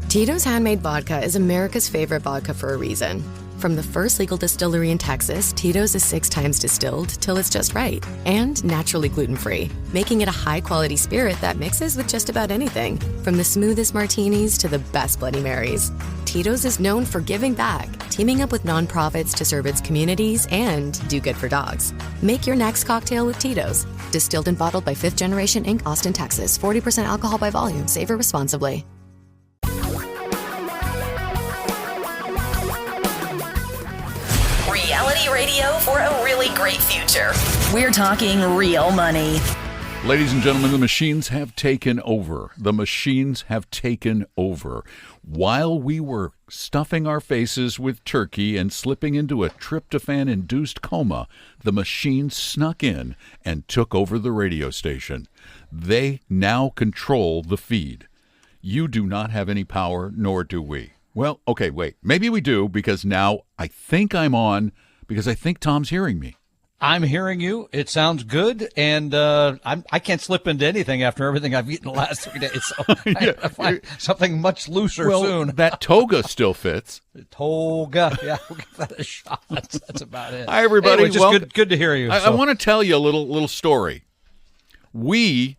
Tito's Handmade Vodka is America's favorite vodka for a reason. From the first legal distillery in Texas, Tito's is 6 times distilled till it's just right. And naturally gluten-free, making it a high-quality spirit that mixes with just about anything. From the smoothest martinis to the best Bloody Marys. Tito's is known for giving back, teaming up with nonprofits to serve its communities and do good for dogs. Make your next cocktail with Tito's. Distilled and bottled by 5th Generation Inc., Austin, Texas. 40% alcohol by volume. Savor responsibly. Reality radio for a really great future. We're talking real money. Ladies and gentlemen, the machines have taken over. The machines have taken over. While we were stuffing our faces with turkey and slipping into a tryptophan-induced coma, the machines snuck in and took over the radio station. They now control the feed. You do not have any power, nor do we. Well, okay, wait. Maybe we do, because now I think I'm on, because I think Tom's hearing me. I'm hearing you. It sounds good, and I can't slip into anything after everything I've eaten the last 3 days. So Yeah. I find something much looser soon. That toga still fits. Toga. Yeah, we'll give that a shot. That's about it. Hi, everybody. Anyway, just good to hear you. I want to tell you a little story. We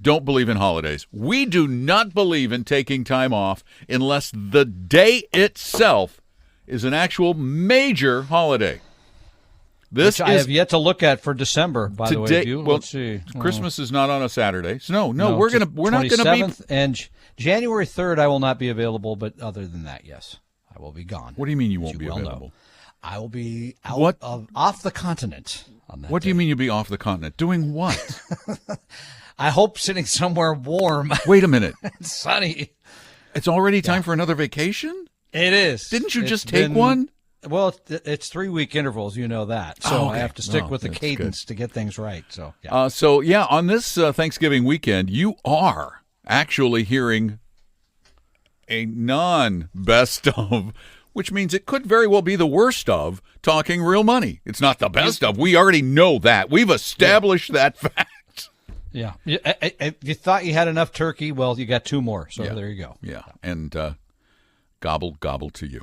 don't believe in holidays. We do not believe in taking time off unless the day itself is an actual major holiday. Which I have yet to look at for December, by the way. Let's see. Christmas is not on a Saturday. So no, we're not going to be. And January 3rd, I will not be available. But other than that, yes, I will be gone. What do you mean you won't be available? I will be out off the continent on that What do you mean you'll be off the continent? Doing what? I hope sitting somewhere warm. Wait a minute. And sunny. It's already time for another vacation? It is. Didn't you just take one? Well, it's 3-week intervals, you know that. So okay. I have to stick with the cadence to get things right. So on this Thanksgiving weekend, you are actually hearing a non-best of, which means it could very well be the worst of, Talking Real Money. It's not the best of. We already know that. We've established that fact. Yeah. If you thought you had enough turkey, well, you got 2 more. So there you go. Yeah. And gobble to you.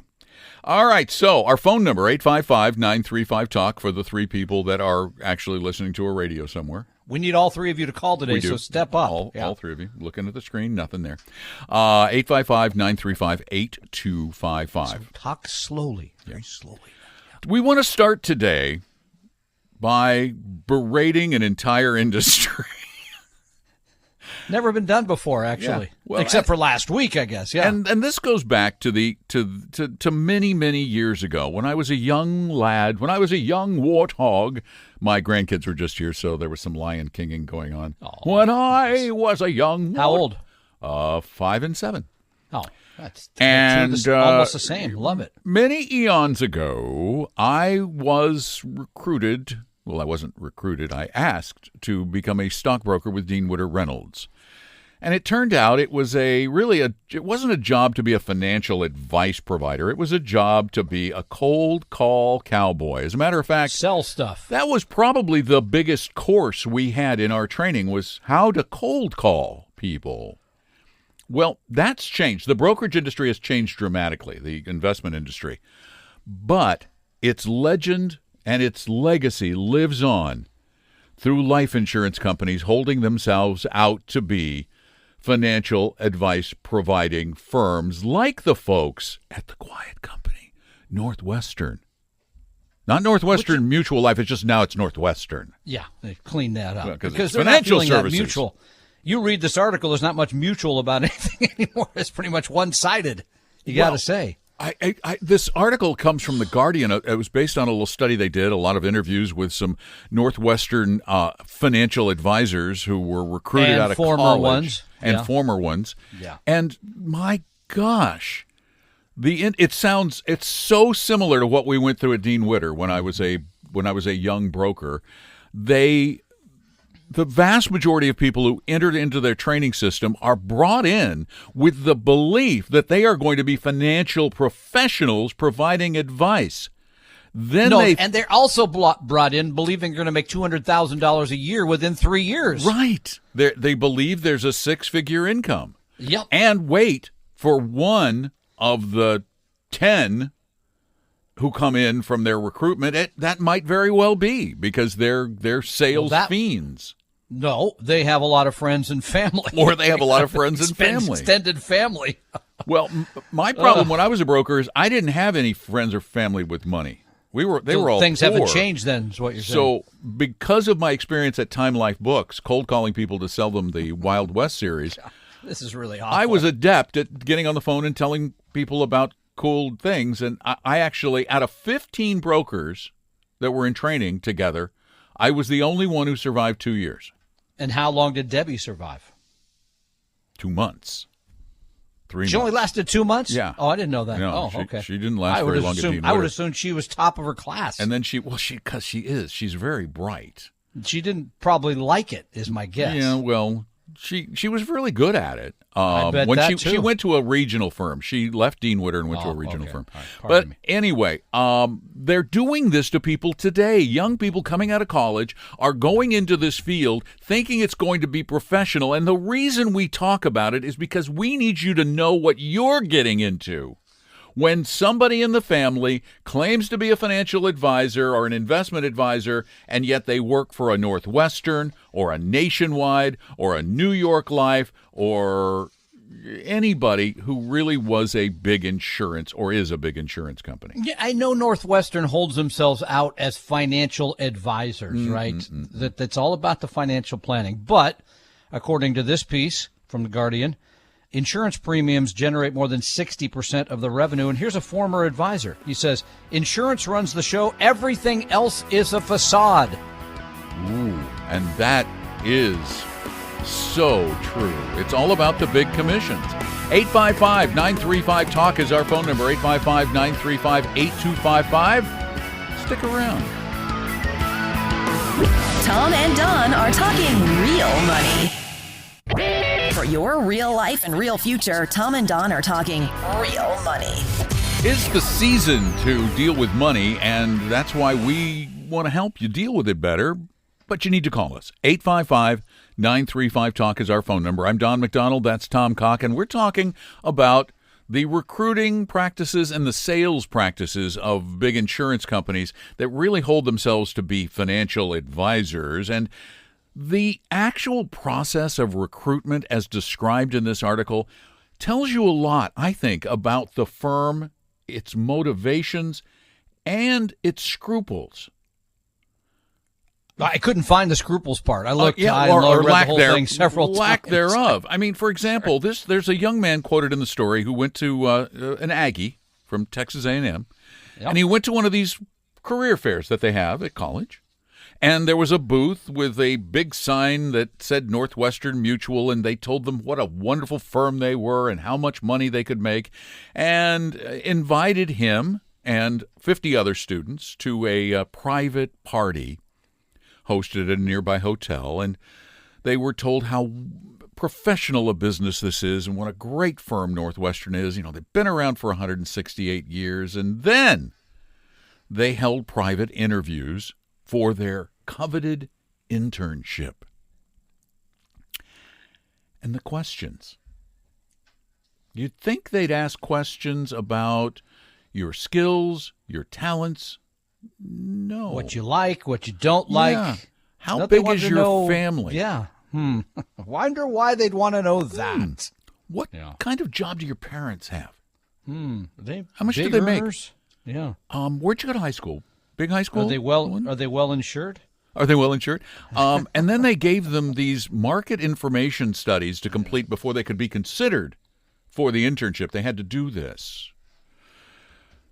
All right, so our phone number, 855-935-TALK, for the 3 people that are actually listening to a radio somewhere. We need all 3 of you to call today, so step up. All 3 of you. Looking at the screen, nothing there. 855-935-8255. So talk slowly, very slowly. We want to start today by berating an entire industry. Never been done before, actually. Yeah. Well, except for last week, I guess. Yeah. And this goes back to many years ago when I was a young lad, when I was a young warthog. My grandkids were just here, so there was some Lion Kinging going on. Oh, when I was a young How old? 5 and 7. Oh, that's almost the same. Love it. Many eons ago, I was recruited. Well, I wasn't recruited. I asked to become a stockbroker with Dean Witter Reynolds. And it turned out it was it wasn't a job to be a financial advice provider. It was a job to be a cold call cowboy. As a matter of fact, sell stuff. That was probably the biggest course we had in our training, was how to cold call people. Well, that's changed. The brokerage industry has changed dramatically, the investment industry. But its legend and its legacy lives on through life insurance companies holding themselves out to be financial advice providing firms like the folks at the quiet company, Northwestern. Not Northwestern Mutual Life, it's Northwestern. Yeah, they cleaned that up. Well, because they're financial not feeling services. that mutual. You read this article, there's not much mutual about anything anymore. It's pretty much one-sided, you got to say. This article comes from The Guardian. It was based on a little study they did, a lot of interviews with some Northwestern financial advisors who were recruited out of college. Former ones. Yeah. And my gosh, it's so similar to what we went through at Dean Witter when I was a young broker. The vast majority of people who entered into their training system are brought in with the belief that they are going to be financial professionals providing advice. And they're also brought in believing they're going to make $200,000 a year within 3 years. Right. They believe there's a 6-figure income. Yep. And wait, for one of the 10 who come in from their recruitment, that might very well be because they're sales fiends. No, they have a lot of friends and family. Or they have a lot of friends and family. Extended family. Well, my problem when I was a broker is I didn't have any friends or family with money. They were all things poor. haven't changed then, is what you're saying. So because of my experience at Time Life Books, cold calling people to sell them the Wild West series, this is really awful. I was adept at getting on the phone and telling people about cool things. And I actually, out of 15 brokers that were in training together, I was the only one who survived 2 years. And how long did Debbie survive? 2 months. 3 months. She only lasted 2 months? Yeah. Oh, I didn't know that. No, okay. She didn't last very long at Dean Witter. I would assume she was top of her class. And then because she's very bright. She didn't probably like it, is my guess. Yeah, well, she was really good at it. I bet when that she went to a regional firm. She left Dean Witter and went to a regional firm. Right, but anyway, they're doing this to people today. Young people coming out of college are going into this field thinking it's going to be professional. And the reason we talk about it is because we need you to know what you're getting into. When somebody in the family claims to be a financial advisor or an investment advisor, and yet they work for a Northwestern or a Nationwide or a New York Life or anybody who really was a big insurance or is a big insurance company. Yeah, I know Northwestern holds themselves out as financial advisors, right? That's all about the financial planning. But according to this piece from The Guardian, insurance premiums generate more than 60% of the revenue. And here's a former advisor. He says, insurance runs the show. Everything else is a facade. Ooh, and that is so true. It's all about the big commissions. 855-935-TALK is our phone number, 855-935-8255. Stick around. Tom and Don are talking real money. For your real life and real future, Tom and Don are talking real money. It's the season to deal with money, and that's why we want to help you deal with it better. But you need to call us. 855-935-TALK is our phone number. I'm Don McDonald. That's Tom Cock, and we're talking about the recruiting practices and the sales practices of big insurance companies that really hold themselves to be financial advisors. And the actual process of recruitment, as described in this article, tells you a lot, I think, about the firm, its motivations, and its scruples. I couldn't find the scruples part. I looked, I or read lack the whole thing several times. Lack thereof. I mean, for example, there's a young man quoted in the story who went to an Aggie from Texas A&M, and he went to one of these career fairs that they have at college. And there was a booth with a big sign that said Northwestern Mutual, and they told them what a wonderful firm they were and how much money they could make, and invited him and 50 other students to a private party hosted at a nearby hotel. And they were told how professional a business this is and what a great firm Northwestern is. You know, they've been around for 168 years. And then they held private interviews for their coveted internship. And the questions. You'd think they'd ask questions about your skills, your talents. No. What you like, what you don't like. Yeah. How big is your family? Yeah. Wonder why they'd want to know that. What kind of job do your parents have? How much do they make? Yeah. Where'd you go to high school? Big high school? Are they well insured? Are they well insured? And then they gave them these market information studies to complete before they could be considered for the internship. They had to do this.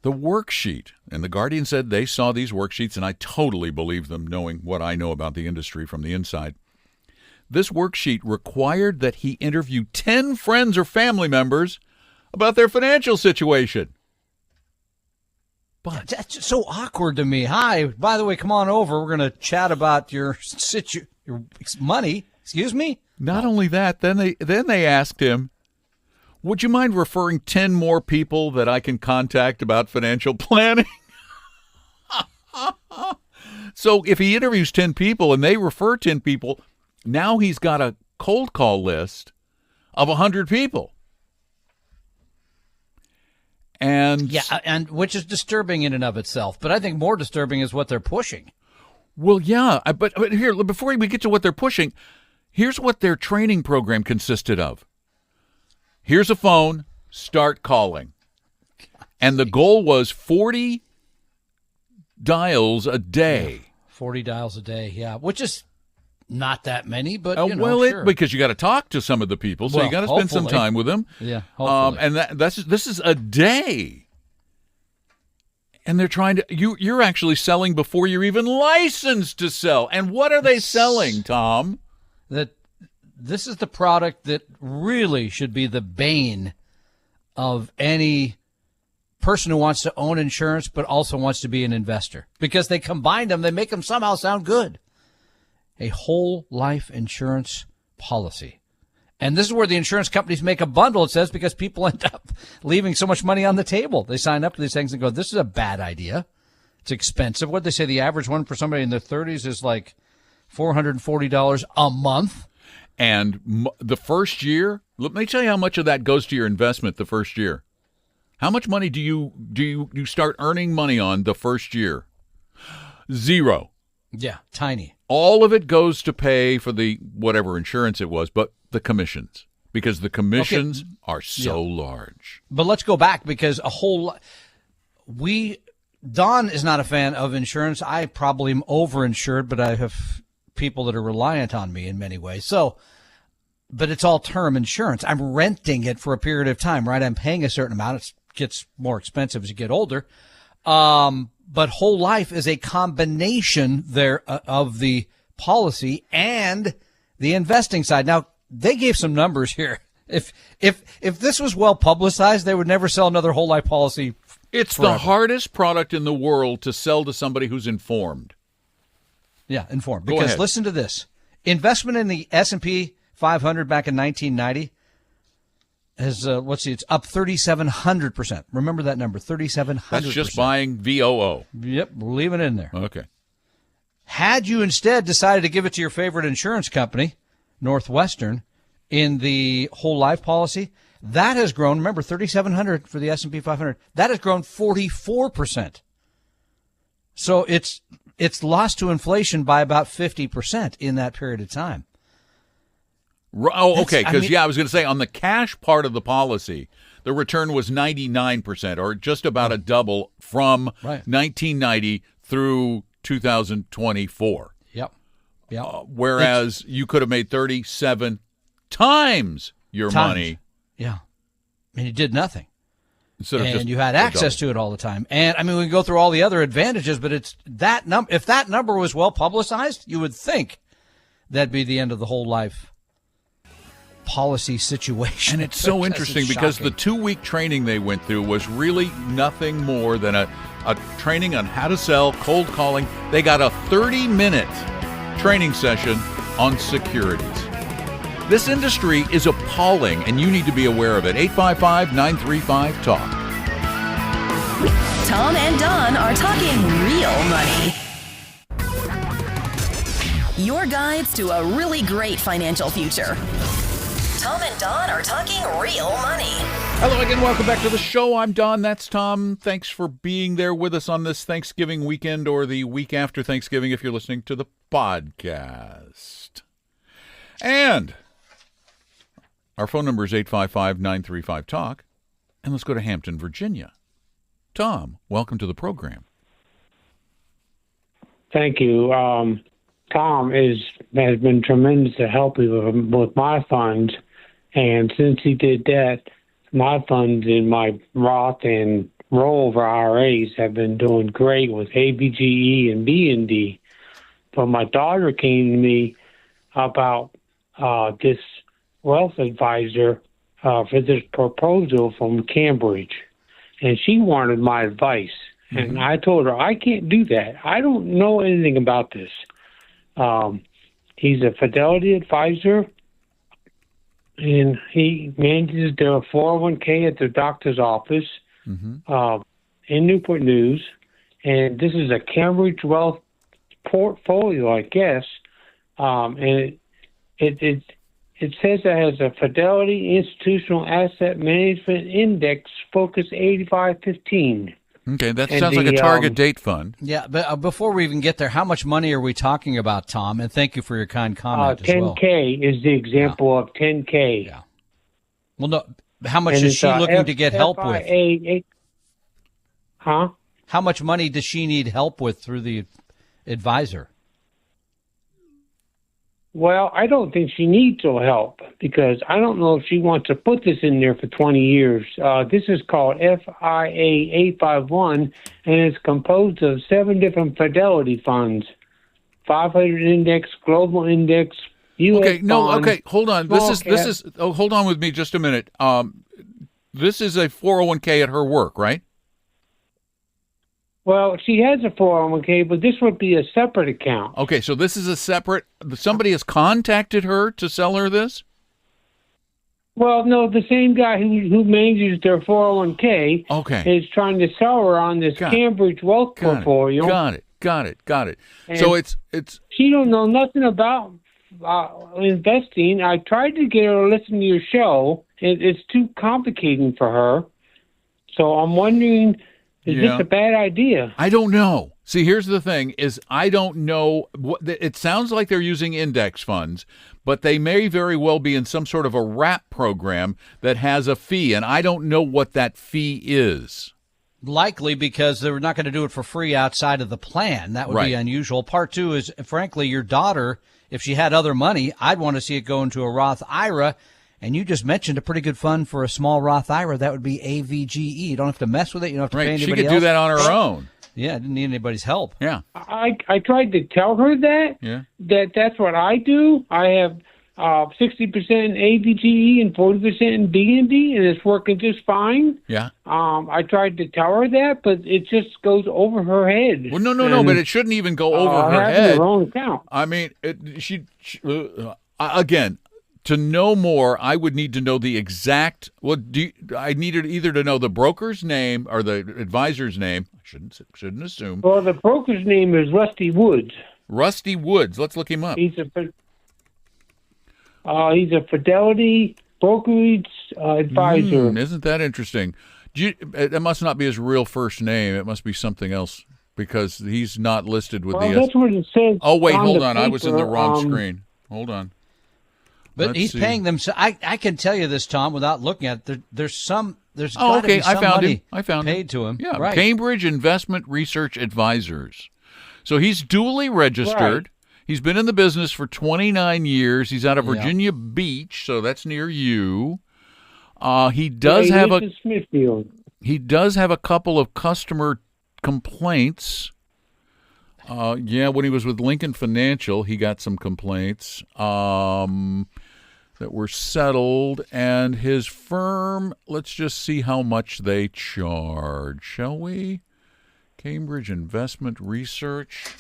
The worksheet, and the Guardian said they saw these worksheets, and I totally believe them, knowing what I know about the industry from the inside. This worksheet required that he interview 10 friends or family members about their financial situation. But that's so awkward to me. Hi, by the way, come on over. We're going to chat about your money. Excuse me? Not only that, then they asked him, would you mind referring 10 more people that I can contact about financial planning? So if he interviews 10 people and they refer 10 people, now he's got a cold call list of 100 people. And and which is disturbing in and of itself. But I think more disturbing is what they're pushing. well, yeah, but here, before we get to what they're pushing, here's what their training program consisted of. Here's a phone, start calling. And the goal was 40 dials a day. Yeah, 40 dials a day, yeah, which is not that many, but sure. Because you got to talk to some of the people, so you got to spend some time with them. Yeah, hopefully. And this is a day. And they're trying to you're actually selling before you're even licensed to sell. And what are they selling, Tom? That this is the product that really should be the bane of any person who wants to own insurance but also wants to be an investor, because they combine them, they make them somehow sound good. A whole life insurance policy. And this is where the insurance companies make a bundle, it says, because people end up leaving so much money on the table. They sign up to these things and go, this is a bad idea. It's expensive. What they say, the average one for somebody in their 30s is like $440 a month. And the first year, let me tell you how much of that goes to your investment the first year. How much money do you start earning money on the first year? Zero. Yeah, tiny. All of it goes to pay for the whatever insurance it was, but the commissions, because the commissions are so large. But let's go back, because Don is not a fan of insurance. I probably am overinsured, but I have people that are reliant on me in many ways. So, but it's all term insurance. I'm renting it for a period of time, right? I'm paying a certain amount. It gets more expensive as you get older. But whole life is a combination there of the policy and the investing side. Now, they gave some numbers here. If this was well publicized, they would never sell another whole life policy. It's forever. the hardest product in the world to sell to somebody who's informed. Yeah, informed. Go Because ahead. listen to this. Investment in the S&P 500 back in 1990 has, it's up 3,700%. Remember that number, 3,700%. That's just buying VOO. Yep, we're leaving it in there. Okay. Had you instead decided to give it to your favorite insurance company, Northwestern, in the whole life policy, that has grown, remember, 3,700 for the S&P 500, that has grown 44%. So it's lost to inflation by about 50% in that period of time. Oh, okay, because, I was going to say, on the cash part of the policy, the return was 99%, or just about a double from 1990 through 2024. Yep. Whereas you could have made 37 times your money. Yeah. And you did nothing. Instead of and just you had access to it all the time. And, I mean, we can go through all the other advantages, but it's that if that number was well publicized, you would think that'd be the end of the whole life policy situation. And it's so interesting because the 2-week training they went through was really nothing more than a training on how to sell, cold calling. They got a 30-minute training session on securities. This industry is appalling, and you need to be aware of it. 855-935-TALK. Tom and Don are talking real money. Your guides to a really great financial future. Tom and Don are talking real money. Hello again. Welcome back to the show. I'm Don. That's Tom. Thanks for being there with us on this Thanksgiving weekend or the week after Thanksgiving if you're listening to the podcast. And our phone number is 855-935-TALK. And let's go to Hampton, Virginia. Tom, welcome to the program. Thank you. Tom has been tremendous to help me with my funds. And since he did that, my funds in my Roth and rollover IRAs have been doing great with ABGE and B&D. But my daughter came to me about this wealth advisor for this proposal from Cambridge. And she wanted my advice. And I told her, I can't do that. I don't know anything about this. He's a Fidelity advisor, and he manages their 401k at their doctor's office in Newport News. And this is a Cambridge Wealth portfolio, I guess. And It says it has a Fidelity Institutional Asset Management Index Focus 8515. Okay, that sounds like a target date fund. Yeah, but before we even get there, how much money are we talking about, Tom? And thank you for your kind comment as well. 10K is the example of 10K. Yeah. Well, no, how much is she looking to get help with? Huh? How much money does she need help with through the advisor? Well, I don't think she needs no help because I don't know if she wants to put this in there for 20 years. This is called FIA 851, and it's composed of 7 different Fidelity funds: 500 Index, Global Index, U.S. bonds. Okay, hold on. This is. Oh, hold on with me just a minute. This is a 401k at her work, right? Well, she has a 401k, but this would be a separate account. Okay, so this is a separate. Somebody has contacted her to sell her this? Well, no, the same guy who manages their 401k is trying to sell her on this Cambridge wealth portfolio. Got it. And so it's she don't know nothing about investing. I tried to get her to listen to your show. It's too complicating for her. So I'm wondering, is this a bad idea? I don't know. See, here's the thing: is I don't know. It sounds like they're using index funds, but they may very well be in some sort of a wrap program that has a fee, and I don't know what that fee is. Likely because they're not going to do it for free outside of the plan. That would be unusual. Part two is, frankly, your daughter, if she had other money, I'd want to see it go into a Roth IRA. And you just mentioned a pretty good fund for a small Roth IRA. That would be AVGE. You don't have to mess with it. You don't have to pay anybody else. She could do that on her own. Yeah, didn't need anybody's help. Yeah. I tried to tell her that's what I do. I have 60% AVGE and 40% in BNB, and it's working just fine. Yeah. I tried to tell her that, but it just goes over her head. Well, no, but it shouldn't even go over her head. Her own account. I mean, again, to know more, I would need to know the exact. I needed either to know the broker's name or the advisor's name. I shouldn't assume. Well, the broker's name is Rusty Woods. Rusty Woods. Let's look him up. He's a Fidelity brokerage advisor. Isn't that interesting? That must not be his real first name. It must be something else because he's not listed with the. That's what it says. Oh wait, hold on. I was in the wrong screen. Hold on. But he's paying them. So I can tell you this, Tom, without looking at it. There's got to be some money paid to him. Yeah, right. Cambridge Investment Research Advisors. So he's duly registered. Right. He's been in the business for 29 years. He's out of Virginia Beach, so that's near you. He does have a couple of customer complaints. When he was with Lincoln Financial, he got some complaints that were settled, and his firm, let's just see how much they charge, shall we? Cambridge Investment Research.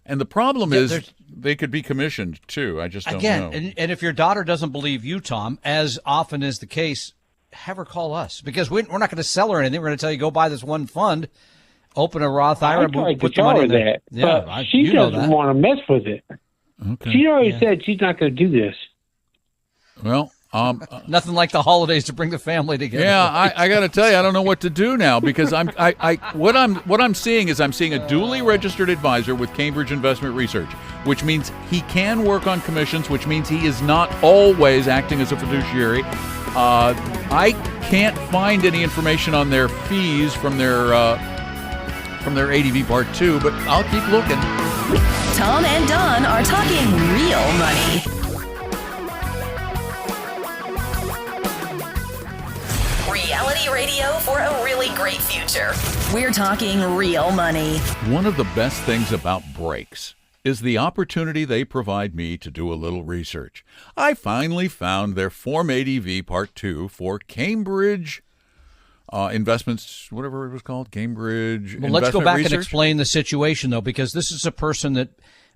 And the problem is they could be commissioned, too. I just don't know. And if your daughter doesn't believe you, Tom, as often is the case, have her call us, because we're not going to sell her anything. We're going to tell you, go buy this one fund, open a Roth IRA, put the money in there. But she doesn't want to mess with it. Okay. She already said she's not going to do this. Well, nothing like the holidays to bring the family together. Yeah, I got to tell you, I don't know what to do now because what I'm seeing is I'm seeing a duly registered advisor with Cambridge Investment Research, which means he can work on commissions, which means he is not always acting as a fiduciary. I can't find any information on their fees from their ADV Part 2, but I'll keep looking. Tom and Don are talking real money. Reality radio for a really great future. We're talking real money. One of the best things about breaks is the opportunity they provide me to do a little research. I finally found their Form ADV Part 2 for Cambridge Investments, whatever it was called, Cambridge. Well, let's go back Research. and explain the situation, though, because this is a person that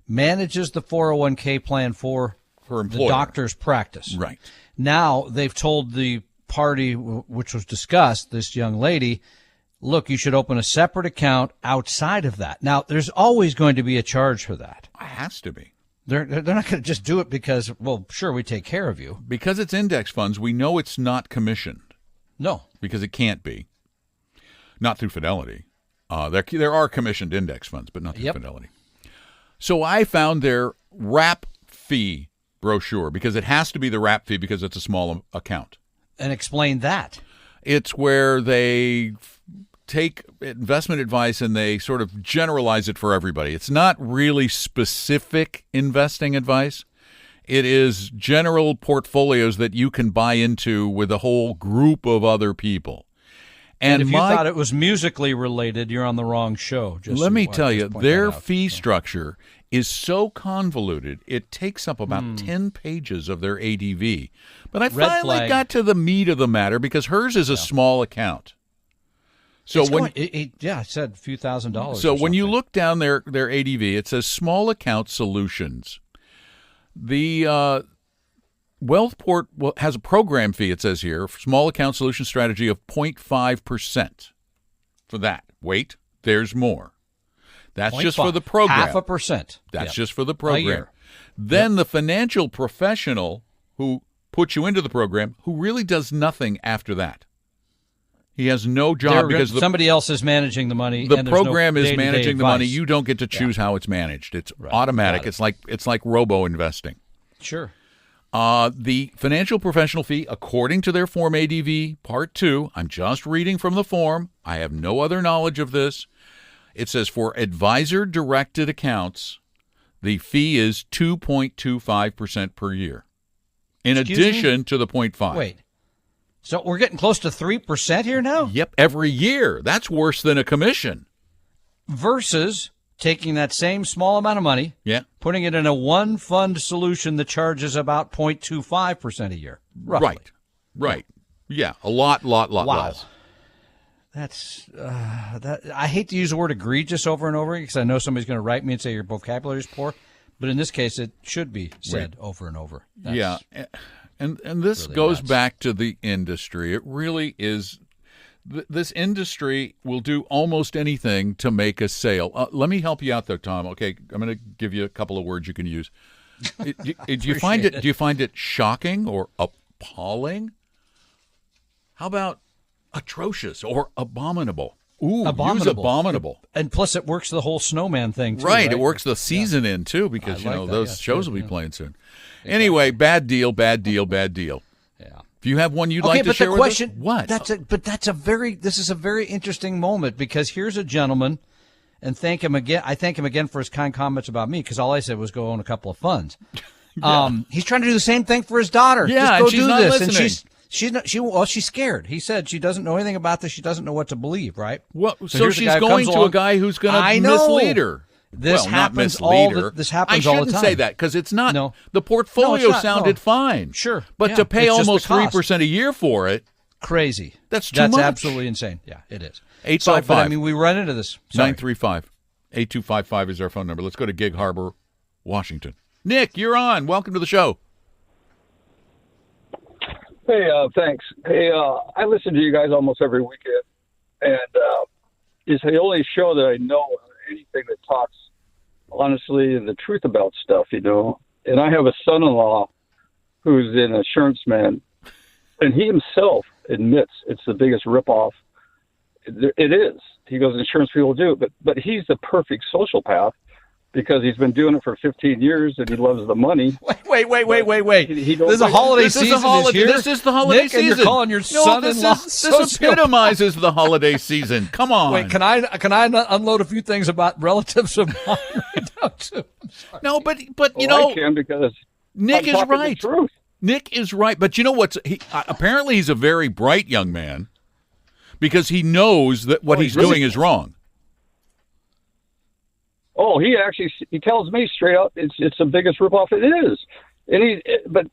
manages the 401k plan for the doctor's practice. Right. Now they've told the party, which was discussed, this young lady, look, you should open a separate account outside of that. Now, there's always going to be a charge for that. It has to be. They're not going to just do it because, well, sure, we take care of you. Because it's index funds, we know it's not commissioned. No. Because it can't be. Not through Fidelity. There are commissioned index funds, but not through Fidelity. So I found their wrap fee brochure, because it has to be the wrap fee because it's a small account. And explain that. It's where they take investment advice and they sort of generalize it for everybody. It's not really specific investing advice. It is general portfolios that you can buy into with a whole group of other people. And if you thought it was musically related, you're on the wrong show. Let me tell you, their fee structure is so convoluted, it takes up about 10 pages of their ADV. But I finally got to the meat of the matter because hers is a small account. So it said a few $1,000s. So when you look down their ADV, it says small account solutions. The Wealthport has a program fee, it says here, small account solution strategy of 0.5% for that. Wait, there's more. That's just for the program. 0.5%. That's just for the program. Then the financial professional who puts you into the program, who really does nothing after that. He has no job because somebody else is managing the money. The program is managing the money. You don't get to choose how it's managed. It's automatic. It's like robo investing. Sure. The financial professional fee, according to their Form ADV Part 2, I'm just reading from the form. I have no other knowledge of this. It says for advisor-directed accounts, the fee is 2.25% per year, in addition to the 0.5. Wait. So we're getting close to 3% here now? Yep, every year. That's worse than a commission. Versus taking that same small amount of money, putting it in a one-fund solution that charges about 0.25% a year. Roughly. Right. Yeah, a lot less. That's I hate to use the word egregious over and over because I know somebody's going to write me and say your vocabulary is poor, but in this case, it should be said over and over. And this really goes back to the industry. It really is. This industry will do almost anything to make a sale. Let me help you out, though, Tom. Okay, I'm going to give you a couple of words you can use. Do you find it? Do you find it shocking or appalling? How about atrocious or abominable? Ooh, use abominable. And plus, it works the whole snowman thing, too. Right, it works the season in, too, because, those shows will be playing soon. Exactly. Anyway, bad deal. Yeah. If you have one you'd like to share with us, what? This is a very interesting moment because here's a gentleman, and thank him again. I thank him again for his kind comments about me because all I said was go own a couple of funds. He's trying to do the same thing for his daughter. Yeah, just go and she's do not this. listening. And she's scared. He said she doesn't know anything about this. She doesn't know what to believe, right? Well, so she's going to a guy who's going to mislead her. This happens all the time. I shouldn't say that because it's not. No. The portfolio sounded fine. Sure. But to pay almost 3% a year for it. Crazy. That's too much. That's absolutely insane. Yeah, it is. 855. But I mean, we run into this. 935-8255 is our phone number. Let's go to Gig Harbor, Washington. Nick, you're on. Welcome to the show. Hey, thanks. Hey, I listen to you guys almost every weekend, and it's the only show that I know anything that talks honestly and the truth about stuff, And I have a son-in-law who's an insurance man, and he himself admits it's the biggest ripoff. It is. He goes, insurance people do it, but he's the perfect sociopath because he's been doing it for 15 years and he loves the money. Wait. This is a holiday season. This is the holiday season. And you're calling your son-in-law this epitomizes the holiday season. Come on. Wait, can I unload a few things about relatives of mine right now too? No, but you know, I can because Nick is right. The truth. Nick is right, but you know what's apparently he's a very bright young man because he knows that what he's doing is wrong. Oh, he tells me straight out it's the biggest ripoff. It is, but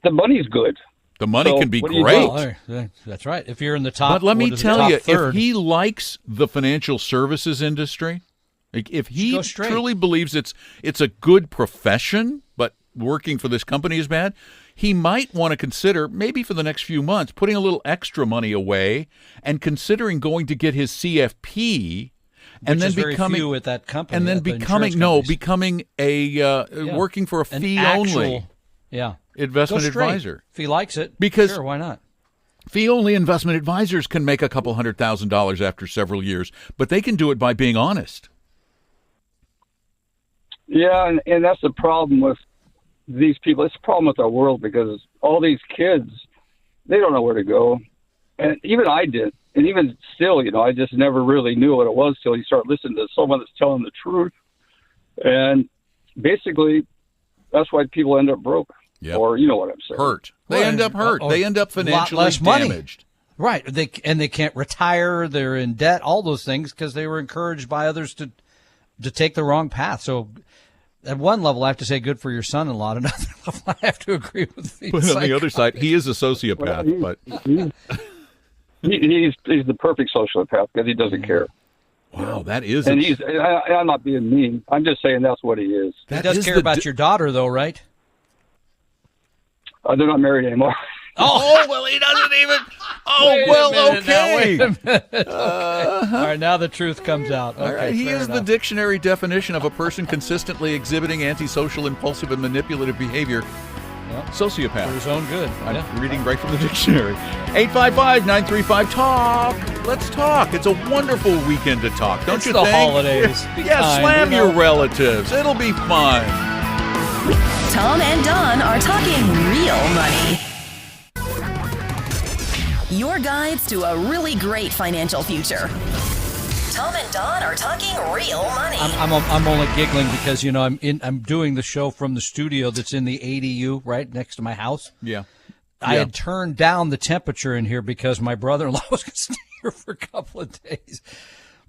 the money's good. The money can be great. Well, that's right. If you're in the top, but let me tell you, third, if he likes the financial services industry, if he truly believes it's a good profession, but working for this company is bad, he might want to consider, maybe for the next few months, putting a little extra money away and considering going to get his CFP and Which then is very becoming few at that company, and then at the becoming insurance becoming a working for a An fee actual- only Yeah. investment Go straight. advisor. If he likes it, Because- sure, why not? Fee only investment advisors can make a couple $100,000 after several years, but they can do it by being honest. Yeah, and that's the problem with these people. It's a problem with our world because all these kids, they don't know where to go. And even I did. And even still, I just never really knew what it was till you start listening to someone that's telling the truth. And basically, that's why people end up broke. Yep. Or you know what I'm saying. Hurt. They end up hurt. They end up financially less money. damaged. Right. They can't retire. They're in debt, all those things because they were encouraged by others to take the wrong path. So at one level, I have to say good for your son-in-law. At another level, I have to agree with the But on the other side, he is a sociopath. Well, but he's the perfect sociopath because he doesn't care. wow, that is. And I'm not being mean. I'm just saying that's what he is. He does care about your daughter, though, right? They're not married anymore. Oh, well, he doesn't even. Oh, Wait a well, minute now, okay. wait a minute. Okay. All right, now the truth comes out. Okay, All right, he fair is the enough. dictionary definition of a person consistently exhibiting antisocial, impulsive, and manipulative behavior. Yep. Sociopath. For his own good. I'm Yeah. reading right from the dictionary. 855-935-TALK. Let's talk. It's a wonderful weekend to talk, don't It's you the think? holidays. Be Yeah, kind, slam you know. your relatives. It'll be fun. Tom and Don are talking real money. Your guides to a really great financial future. Tom and Don are talking real money. I'm only giggling because I'm doing the show from the studio that's in the ADU right next to my house. Yeah. I had turned down the temperature in here because my brother-in-law was going to stay here for a couple of days,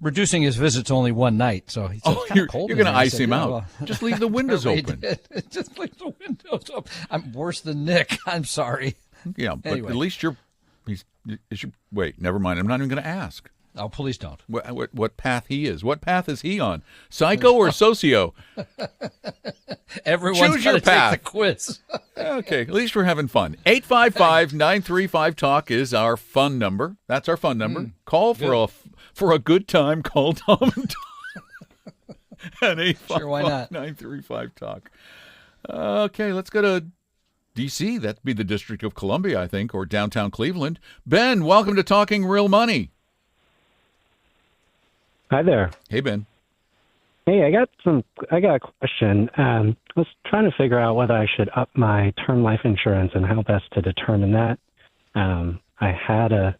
reducing his visits only one night. So he said, Oh, you're going to ice him out. Just leave the windows open. Just leave the windows open. I'm worse than Nick. I'm sorry. Yeah, but Anyway. at least wait, never mind. I'm not even going to ask. Oh, please don't. What path he is. What path is he on? Psycho or socio? Everyone's Choose your got to take path. the quiz. Okay, at least we're having fun. 855-935-TALK is our fun number. That's our fun number. Call for a good time. Call Tom and Tom. And Sure, why not? 855-935-TALK. Okay, let's go to D.C. That'd be the District of Columbia, I think, or downtown Cleveland. Ben, welcome to Talking Real Money. Hi there. Hey, Ben. Hey, I got a question. I was trying to figure out whether I should up my term life insurance and how best to determine that. I had a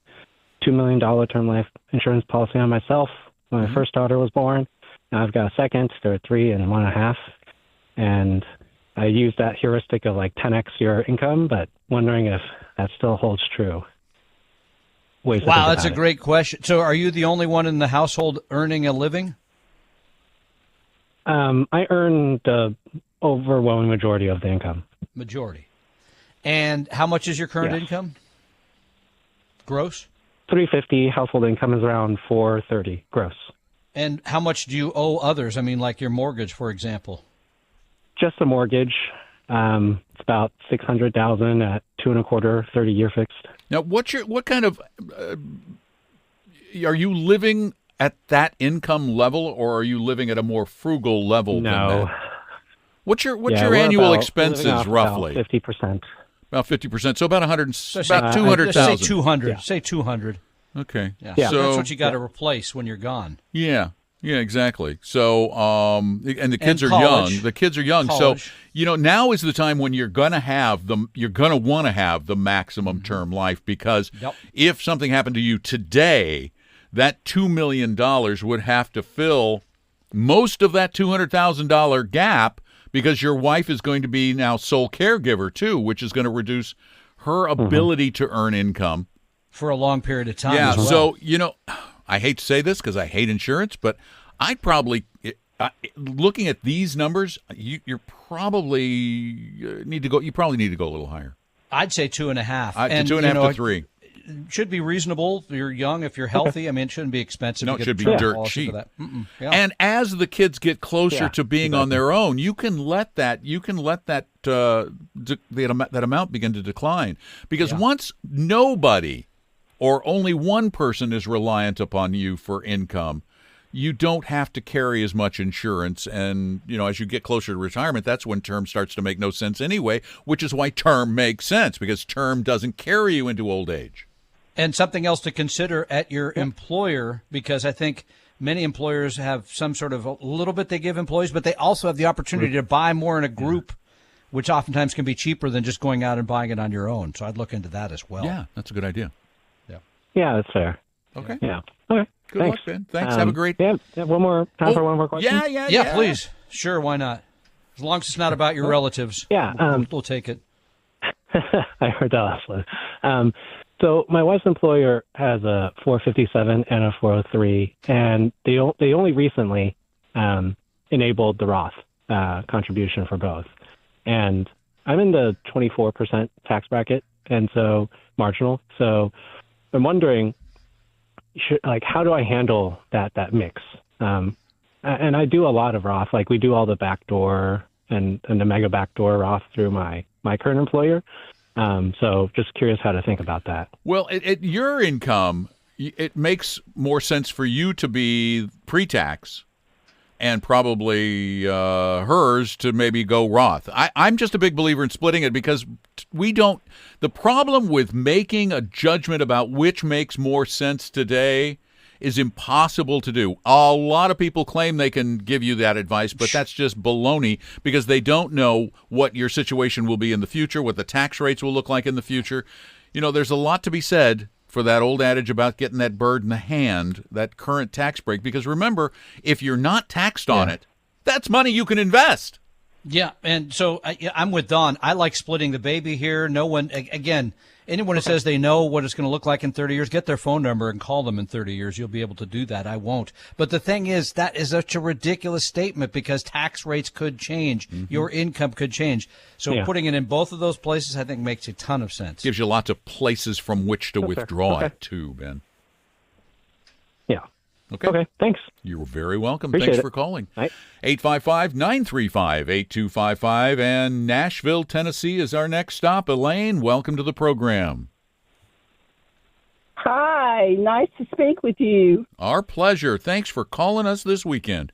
$2 million term life insurance policy on myself when my first daughter was born. Now I've got a second. They're 3 and 1.5. And I used that heuristic of like 10x your income, but wondering if that still holds true. Ways to Wow, think that's a about it. great question. So are you the only one in the household earning a living? I earned the overwhelming majority of the income. Majority. And how much is your current Yes. income? Gross? $350. Household income is around $430 gross. And how much do you owe others? I mean, like your mortgage, for example. Just a mortgage. It's about $600,000 at 2.25, 30-year fixed. Now, what kind of are you living at that income level, or are you living at a more frugal level than No. that? What's your We're annual living expenses off roughly? About 50%. About 50%. So about Let's say 200,000. 200. Yeah. Say 200. Okay. Yeah. Yeah. So that's So what you got to replace when you're gone. yeah, exactly. So and the kids And are college. young. The kids are young. College. So now is the time when you're going to want to have the maximum term life, because Yep. if something happened to you today, that $2 million would have to fill most of that $200,000 gap, because your wife is going to be now sole caregiver too, which is going to reduce her ability to earn income. For a long period of time. Yeah, as well. so, I hate to say this because I hate insurance, but I'd probably, looking at these numbers, you're probably need to go a little higher. I'd say 2.5. To 2.5 to 3. It should be reasonable. You're young. If you're healthy, I mean, it shouldn't be expensive. No, to it get should a be term dirt policy cheap. for that. Yeah. And as the kids get closer Yeah, to being on their own, you can let that that amount begin to decline, because once nobody or only one person is reliant upon you for income, you don't have to carry as much insurance. And, as you get closer to retirement, that's when term starts to make no sense anyway, which is why term makes sense, because term doesn't carry you into old age. And something else to consider at your employer, because I think many employers have some sort of a little bit they give employees, but they also have the opportunity to buy more in a group, which oftentimes can be cheaper than just going out and buying it on your own. So I'd look into that as well. Yeah, that's a good idea. Yeah, that's fair. Okay. Yeah. Okay. Good Thanks. luck, Ben. Thanks. Have a great... Yeah, time for one more question? Yeah, please. Sure, why not? As long as it's not about your relatives. Yeah. We'll take it. I heard that last one. So my wife's employer has a 457 and a 403, and they only recently enabled the Roth contribution for both. And I'm in the 24% tax bracket, and so marginal. So I'm wondering, how do I handle that mix? And I do a lot of Roth. Like, we do all the backdoor and the mega backdoor Roth through my current employer. So just curious how to think about that. Well, at your income, it makes more sense for you to be pre-tax and probably hers to maybe go Roth. I'm just a big believer in splitting it, because the problem with making a judgment about which makes more sense today is impossible to do. A lot of people claim they can give you that advice, but that's just baloney, because they don't know what your situation will be in the future, what the tax rates will look like in the future. There's a lot to be said for that old adage about getting that bird in the hand, that current tax break, because remember, if you're not taxed on it, that's money you can invest. Yeah, and so I'm with Don. I like splitting the baby here. No one, again, anyone who says they know what it's going to look like in 30 years, get their phone number and call them in 30 years. You'll be able to do that. I won't. But the thing is, that is such a ridiculous statement, because tax rates could change. Mm-hmm. Your income could change. So putting it in both of those places, I think, makes a ton of sense. Gives you lots of places from which to withdraw it to, Ben. Yeah. Okay, thanks. You're very welcome. Appreciate Thanks it. for calling. Right. 855-935-8255. And Nashville, Tennessee is our next stop. Elaine, welcome to the program. Hi, nice to speak with you. Our pleasure. Thanks for calling us this weekend.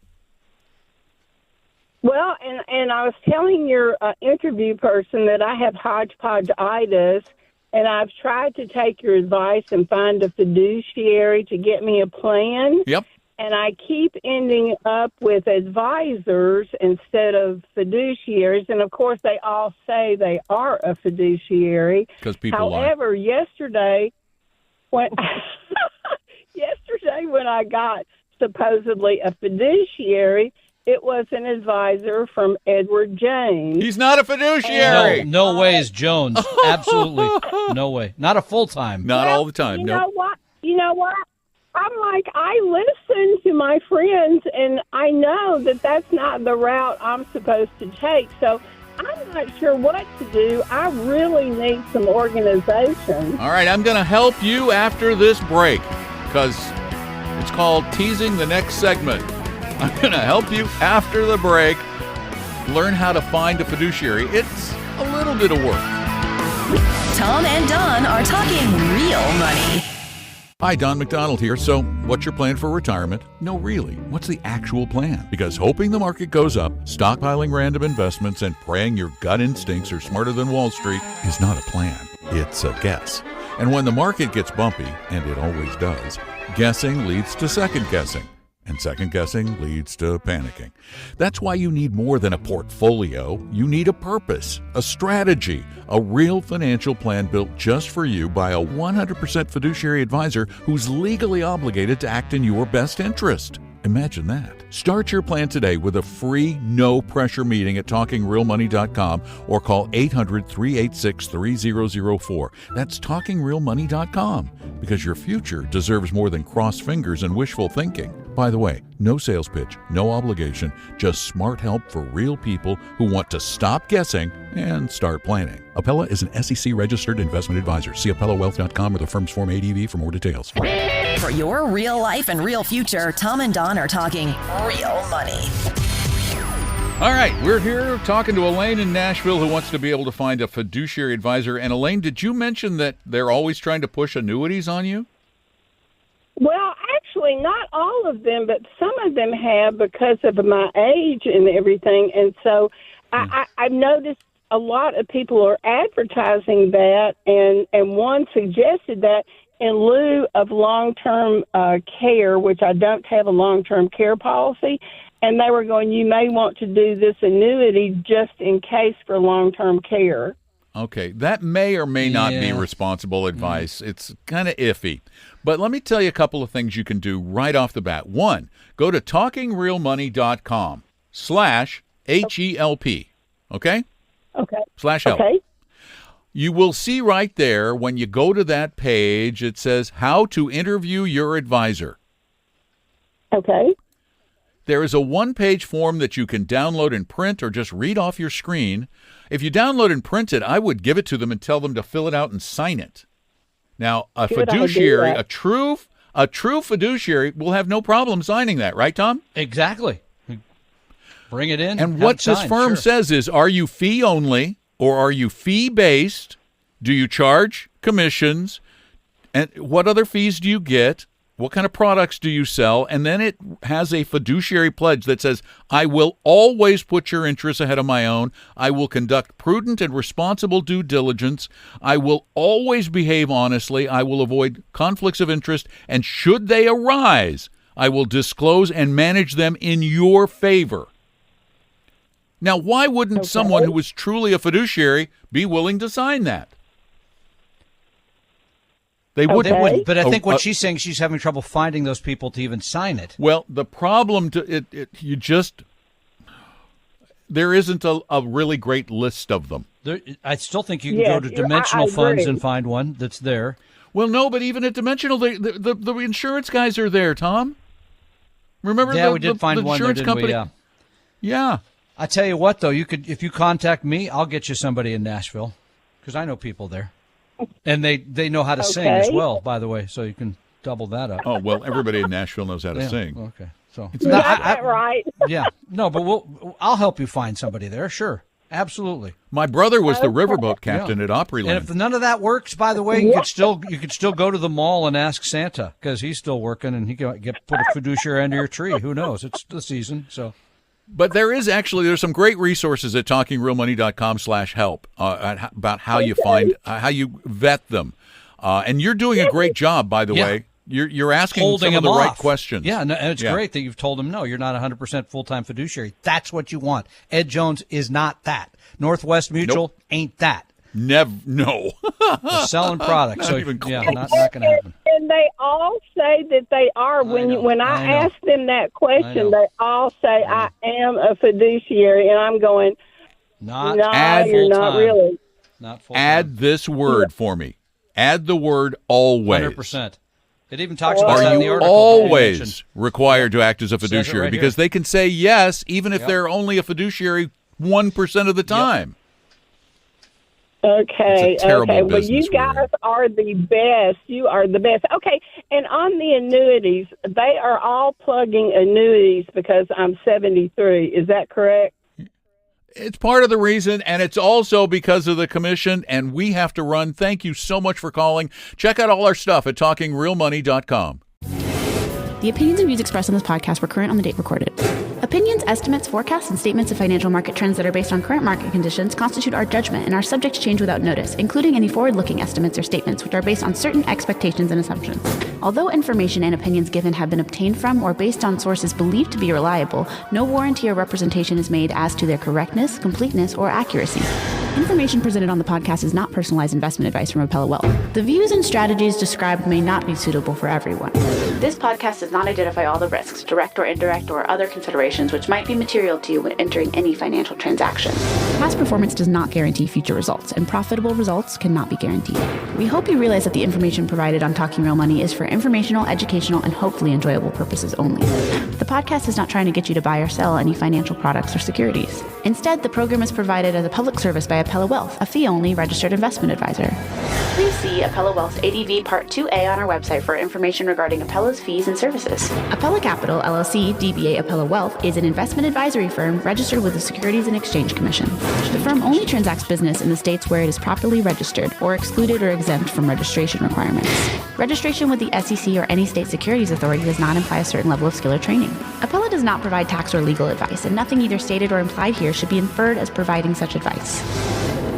Well, and I was telling your interview person that I have hodgepodge-itis, and I've tried to take your advice and find a fiduciary to get me a plan. Yep. And I keep ending up with advisors instead of fiduciaries. And, of course, they all say they are a fiduciary. Because people lie. However, yesterday when I got supposedly a fiduciary, it was an advisor from Edward James. He's not a fiduciary. No way is Jones. Absolutely no way. Not a full-time. Not all the time. You know what? I'm like, I listen to my friends, and I know that that's not the route I'm supposed to take. So I'm not sure what to do. I really need some organization. All right, I'm going to help you after this break, because it's called teasing the next segment. I'm going to help you after the break learn how to find a fiduciary. It's a little bit of work. Tom and Don are talking real money. Hi, Don McDonald here. So, what's your plan for retirement? No, really. What's the actual plan? Because hoping the market goes up, stockpiling random investments, and praying your gut instincts are smarter than Wall Street is not a plan. It's a guess. And when the market gets bumpy, and it always does, guessing leads to second guessing. And second guessing leads to panicking. That's why you need more than a portfolio. You need a purpose, a strategy, a real financial plan built just for you by a 100% fiduciary advisor who's legally obligated to act in your best interest. Imagine that. Start your plan today with a free, no-pressure meeting at TalkingRealMoney.com or call 800-386-3004. That's TalkingRealMoney.com, because your future deserves more than crossed fingers and wishful thinking. By the way, no sales pitch, no obligation, just smart help for real people who want to stop guessing and start planning. Appella is an SEC-registered investment advisor. See AppellaWealth.com or the firm's Form ADV for more details. For your real life and real future, Tom and Don are talking real money. All right, we're here talking to Elaine in Nashville, who wants to be able to find a fiduciary advisor. And Elaine, did you mention that they're always trying to push annuities on you? Well, actually, not all of them, but some of them have because of my age and everything. And so I've noticed a lot of people are advertising that, and one suggested that in lieu of long-term care, which I don't have a long-term care policy, and they were going, you may want to do this annuity just in case for long-term care. Okay, that may or may not be responsible advice. It's kind of iffy. But let me tell you a couple of things you can do right off the bat. One, go to talkingrealmoney.com/HELP, okay? Okay. /help. Okay. You will see right there when you go to that page, it says how to interview your advisor. Okay. There is a one-page form that you can download and print or just read off your screen. If you download and print it, I would give it to them and tell them to fill it out and sign it. Now, a fiduciary, a true fiduciary will have no problem signing that, right, Tom? Exactly. Bring it in. And what this firm says is, are you fee only or are you fee-based? Do you charge commissions? And what other fees do you get? What kind of products do you sell? And then it has a fiduciary pledge that says, I will always put your interests ahead of my own. I will conduct prudent and responsible due diligence. I will always behave honestly. I will avoid conflicts of interest. And should they arise, I will disclose and manage them in your favor. Now, why wouldn't someone who was truly a fiduciary be willing to sign that? They wouldn't. But I think what she's saying, she's having trouble finding those people to even sign it. Well, the problem there isn't a really great list of them. I still think you can go to Dimensional Funds and find one that's there. Well, no, but even at Dimensional, the insurance guys are there, Tom. Remember? Yeah, we did find one there, didn't we? Yeah. I tell you what, though, if you contact me, I'll get you somebody in Nashville because I know people there. And they know how to sing as well, by the way, so you can double that up. Oh, well, everybody in Nashville knows how to sing. Okay. So it's not that right. Yeah. No, but I'll help you find somebody there, sure. Absolutely. My brother was the riverboat captain at Opryland. And if none of that works, by the way, you could still go to the mall and ask Santa because he's still working and he can put a fiduciary under your tree. Who knows? It's the season, so. But there's some great resources at talkingrealmoney.com/help about how you find, how you vet them. And you're doing a great job, by the way. You're asking holding some of the right questions. Yeah, and it's great that you've told them, no, you're not 100% full-time fiduciary. That's what you want. Ed Jones is not that. Northwest Mutual ain't that. Never, no. They're selling products, so not going to happen. And they all say that they are. When I ask them that question, they all say, I am a fiduciary. And I'm going, no, you're not really. Not full-time. Add this word for me. Add the word always. 100%. It even talks about that in the article. Are you always required to act as a fiduciary? Because they can say yes, even if they're only a fiduciary 1% of the time. Okay. Well, you guys are the best. You are the best. Okay. And on the annuities, they are all plugging annuities because I'm 73. Is that correct? It's part of the reason, and it's also because of the commission, and we have to run. Thank you so much for calling. Check out all our stuff at talkingrealmoney.com. The opinions and views expressed on this podcast were current on the date recorded. Opinions, estimates, forecasts, and statements of financial market trends that are based on current market conditions constitute our judgment and are subject to change without notice, including any forward-looking estimates or statements which are based on certain expectations and assumptions. Although information and opinions given have been obtained from or based on sources believed to be reliable, no warranty or representation is made as to their correctness, completeness, or accuracy. Information presented on the podcast is not personalized investment advice from Appella Wealth. The views and strategies described may not be suitable for everyone. This podcast does not identify all the risks, direct or indirect, or other considerations which might be material to you when entering any financial transaction. Past performance does not guarantee future results, and profitable results cannot be guaranteed. We hope you realize that the information provided on Talking Real Money is for informational, educational, and hopefully enjoyable purposes only. The podcast is not trying to get you to buy or sell any financial products or securities. Instead, the program is provided as a public service by by Appella Wealth, a fee-only registered investment advisor. Please see Appella Wealth's ADV Part 2A on our website for information regarding Appella's fees and services. Appella Capital, LLC, DBA Appella Wealth, is an investment advisory firm registered with the Securities and Exchange Commission. The firm only transacts business in the states where it is properly registered or excluded or exempt from registration requirements. Registration with the SEC or any state securities authority does not imply a certain level of skill or training. Appella does not provide tax or legal advice, and nothing either stated or implied here should be inferred as providing such advice.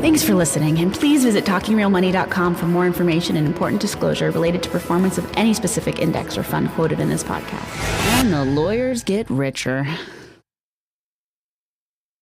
Thanks for listening, and please visit TalkingRealMoney.com for more information and important disclosure related to performance of any specific index or fund quoted in this podcast. And the lawyers get richer.